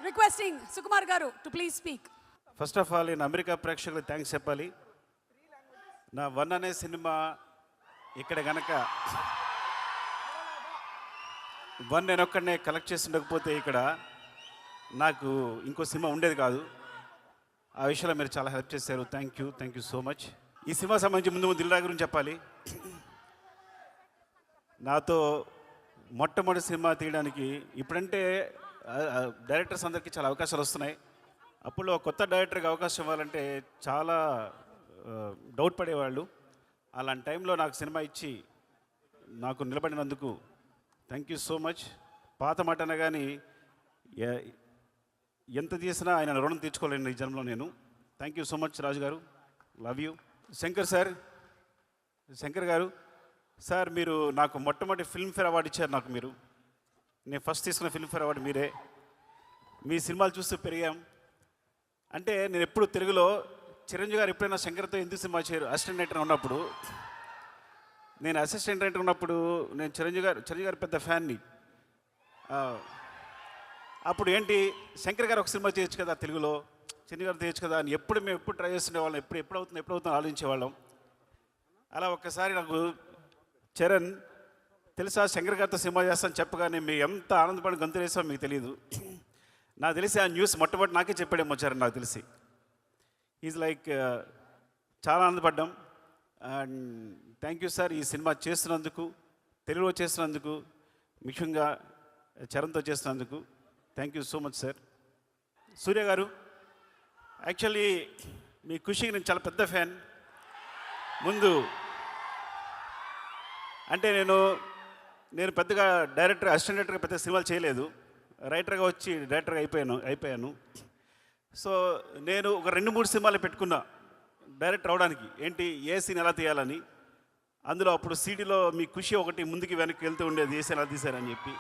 Requesting Sukumar Garu to please speak. First of all నేను America ప్రేక్షకులకు thanks చెప్పాలి. నా వన్ అనే సినిమా ఇక్కడ గనక వన్ నేను ఒక్కడనే కలెక్ట్ చేసి ఉండకపోతే ఇక్కడ నాకు ఇంకో సినిమా ఉండేది కాదు. ఆ విషయంలో మీరు చాలా హెల్ప్ చేశారు. Thank you so much. ఈ సినిమా సంబంధించి ముందు దిల్ రాజు గురించి చెప్పాలి. నాతో మొట్టమొదటి సినిమా తీయడానికి ఇప్పుడంటే డైరెక్టర్స్ అందరికీ చాలా అవకాశాలు వస్తున్నాయి. అప్పుడు కొత్త డైరెక్టర్కి అవకాశం ఇవ్వాలంటే చాలా డౌట్ పడేవాళ్ళు. అలాంటి టైంలో నాకు సినిమా ఇచ్చి నాకు నిలబడినందుకు థ్యాంక్ యూ సో మచ్. పాత మాట అనగాని ఎంత చేసినా ఆయన రుణం తీర్చుకోలేను ఈ జన్మలో నేను. థ్యాంక్ యూ సో మచ్ రాజు గారు, లవ్ యూ. శంకర్ గారు సార్, మీరు నాకు మొట్టమొదటి ఫిల్మ్ఫేర్ అవార్డు ఇచ్చారు. నాకు మీరు, నేను ఫస్ట్ తీసుకున్న ఫిల్మ్ఫేర్ అవార్డు మీరే. మీ సినిమాలు చూస్తూ పెరిగాం. అంటే నేను ఎప్పుడు తెలుగులో చిరంజీవి గారు ఎప్పుడైనా శంకర్తో ఎందుకు సినిమా చేయరు అసిస్టెంట్ డైరెక్టర్ ఉన్నప్పుడు, నేను అసిస్టెంట్ డైరెక్టర్ ఉన్నప్పుడు నేను చిరంజీవి గారు పెద్ద ఫ్యాన్ని. అప్పుడు ఏంటి శంకర్ గారు ఒక సినిమా చేయొచ్చు కదా తెలుగులో, చిరంజీవి గారు చేయొచ్చు కదా అని మేము ఎప్పుడు ట్రై చేస్తుండేవాళ్ళం. ఎప్పుడు అవుతుందో ఆలోచించేవాళ్ళం. అలా ఒక్కసారి నాకు చరణ్ తెలుసా శంకర్ గారితో సినిమా చేస్తాను చెప్పగానే మీరు ఎంత ఆనందపడి గంతులు వేసామో మీకు తెలియదు. నాకు తెలిసి ఆ న్యూస్ మొట్టమొదటి నాకే చెప్పాడేమో చరణ్, నాకు తెలిసి. ఈజ్ లైక్ చాలా ఆనందపడ్డాం. అండ్ థ్యాంక్ యూ సార్, ఈ సినిమా చేస్తున్నందుకు, తెలుగులో చేస్తున్నందుకు, ముఖ్యంగా చరణ్తో చేస్తున్నందుకు thank you so much sir. Surya garu, actually మీ ఖుషికి నేను చాలా పెద్ద ఫ్యాన్. ముందు అంటే నేను పెద్దగా డైరెక్టర్ అసిస్టెంట్ డైరెక్టర్గా పెద్ద సినిమాలు చేయలేదు. రైటర్గా వచ్చి డైరెక్టర్గా అయిపోయాను. సో నేను ఒక 2-3 సినిమాలు పెట్టుకున్నా డైరెక్టర్ అవడానికి. ఏంటి, ఏ సీన్ ఎలా తీయాలని. అందులో అప్పుడు సీడీలో మీ ఖుషి ఒకటి ముందుకి వెనక్కి వెళ్తూ ఉండేది, ఏ సీన్ ఎలా తీశారని చెప్పి.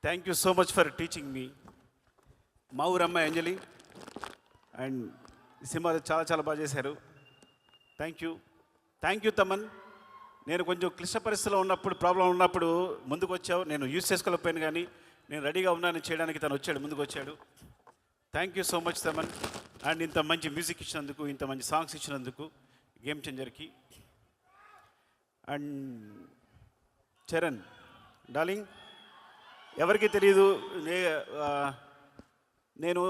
Thank you so much for teaching మీ. మా ఊరమ్మాయి అంజలి అండ్ ఈ సినిమా చాలా బాగా చేశారు. Thank you Thaman. నేను కొంచెం క్లిష్ట పరిస్థితిలో ఉన్నప్పుడు, ప్రాబ్లం ఉన్నప్పుడు ముందుకు వచ్చావు. నేను యూజ్ చేసుకోలేకపోయాను, కానీ నేను రెడీగా ఉన్నాను చేయడానికి. తను వచ్చాడు, ముందుకు వచ్చాడు. Thank you so much Thaman. And ఇంత మంచి మ్యూజిక్ ఇచ్చినందుకు, ఇంత మంచి సాంగ్స్ ఇచ్చినందుకు గేమ్ చేంజర్కి. అండ్ చరణ్ డార్లింగ్, ఎవరికి తెలియదు, నేను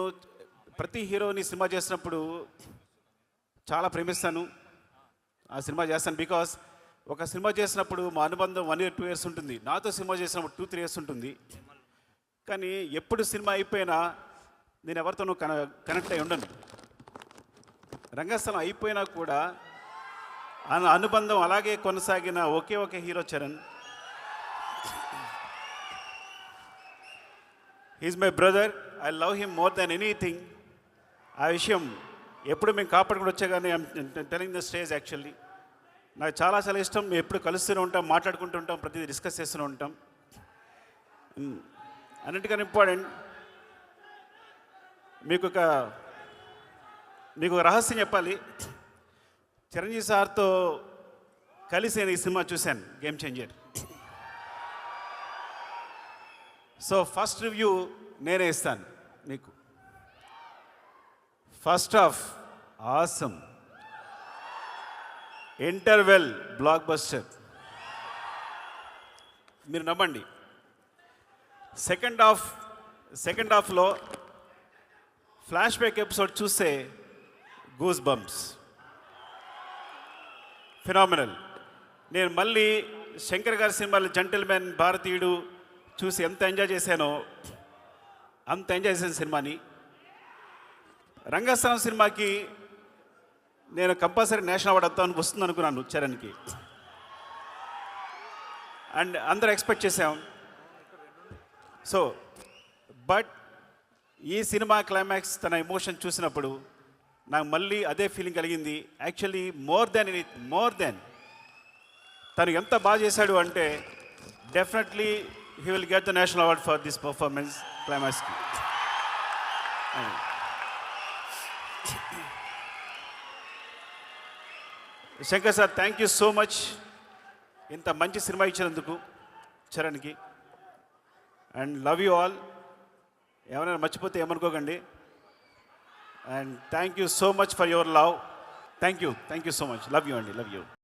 ప్రతి హీరోని సినిమా చేసినప్పుడు చాలా ప్రేమిస్తాను. ఆ సినిమా చేస్తాను బికాస్ ఒక సినిమా చేసినప్పుడు మా అనుబంధం 1 year 2 years ఉంటుంది. నాతో సినిమా చేసినప్పుడు 2-3 years ఉంటుంది. కానీ ఎప్పుడు సినిమా అయిపోయినా నేను ఎవరితోనూ కనెక్ట్ అయి ఉండను. రంగస్థలం అయిపోయినా కూడా అనుబంధం అలాగే కొనసాగిన ఒకే hero Charan. He's my brother. I love him more than anything. ఆ విషయం ఎప్పుడు మేము కాపాడుకుని వచ్చా, కానీ టెలింగ్ ద స్టేజ్. యాక్చువల్లీ నాకు చాలా ఇష్టం. మేము ఎప్పుడు కలుస్తూనే ఉంటాం, మాట్లాడుకుంటూ ఉంటాం, ప్రతిదీ డిస్కస్ చేస్తూనే ఉంటాం. అన్నిటికన్నా ఇంపార్టెంట్, మీకు ఒక రహస్యం చెప్పాలి. చిరంజీవి సార్తో కలిసి నేను ఈ సినిమా చూశాను, game changer. So first review నేనే ఇస్తాను మీకు. First half awesome, interval block buster, మీరు నమ్మండి. సెకండ్ హాఫ్లో ఫ్లాష్ బ్యాక్ ఎపిసోడ్ చూస్తే గూస్ బంప్స్, ఫినామినల్. నేను మళ్ళీ శంకర్ గారి సినిమాలు జెంటిల్మెన్, భారతీయుడు చూసి ఎంత ఎంజాయ్ చేశానో అంత ఎంజాయ్ చేసిన సినిమాని. రంగస్థలం సినిమాకి నేను కంపల్సరీ నేషనల్ అవార్డు వస్తుంది అనుకున్నాను చరణ్కి. అండ్ అందరూ ఎక్స్పెక్ట్ చేసాం. సో బట్ ఈ సినిమా క్లైమాక్స్, తన ఎమోషన్ చూసినప్పుడు నాకు మళ్ళీ అదే ఫీలింగ్ కలిగింది. యాక్చువల్లీ మోర్ దెన్ తను ఎంత బాగా చేశాడు అంటే definitely he will get the national award for this performance క్లైమాక్స్కి. Shankar sir, thank you so much ఇంత మంచి సినిమా ఇచ్చినందుకు చరణ్కి. And love you all. ఎవరైనా మర్చిపోతే ఏమనుకోకండి. And thank you so much for your love. Thank you so much. Love you అండి, love you.